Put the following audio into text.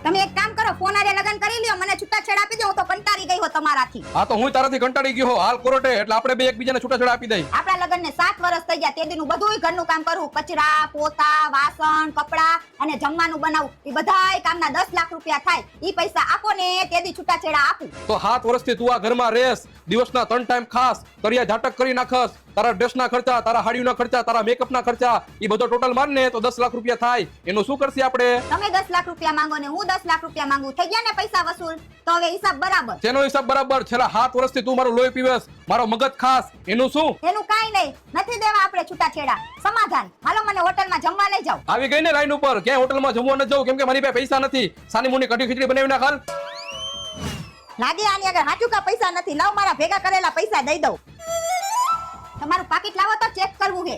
તમે એક કામ કરો, ફોન આરે લગન કરી લ્યો, મને છૂટાછેડા આપી દો, હું તો કંટાળી ગઈ હો તમારાથી. હા તો હું તારાથી કંટાળી ગયો હાલ કોરોટે, એટલે આપણે બે એકબીજાને છૂટાછેડા આપી દઈ. આપણા લગનને 7 વર્ષ થઈ ગયા, તે દીનું બધુંય ઘરનું કામ કરું, કચરા, પોતા, વાસણ, કપડા અને જમવાનું બનાવું. ઈ બધાય કામના 10 લાખ રૂપિયા થાય. ઈ પૈસા આપો ને તે દી છૂટાછેડા આપું. તો 7 વર્ષથી તું આ ઘરમાં રહેસ, દિવસના 3 ટાઈમ ખાસ, કરિયા ઝાટક કરી નાખસ, તારા ડ્રેસના ખર્ચા, તારા હાડીઓના ખર્ચા, તારા મેકઅપના ખર્ચા, ઈ બધો ટોટલ માર ને તો 10 લાખ રૂપિયા થાય. એનું શું કરશે આપણે? તમે 10 લાખ રૂપિયા માંગો ને હું 10 લાખ રૂપિયા માંગુ, થઈ ગયા ને પૈસા વસૂલ? તો હવે હિસાબ બરાબર. તેનો હિસાબ બરાબર. છેલ્લા 7 વર્ષથી તું મારું લોહી પીવેસ, મારો મગજ ખાસ, એનું શું? એનું કાઈ નહીં, નથી દેવા આપણે છૂટાછેડા. સમાધાન. હાલો મને હોટલમાં જમવા લઈ જાઓ. આવી ગઈ ને લાઈન ઉપર, ક્યાંય હોટલમાં જમવા ન જાઉં કેમ કે મારી પાસે પૈસા નથી. સાની મુની કઢી ખીચડી બનાવી નાખ હાલ. લાગે આની આગળ હાચું કા પૈસા નથી. લાવ મારા ભેગા કરેલા પૈસા દઈ દઉં. તમારું પાકીટ લાવો તો ચેક કરવું છે.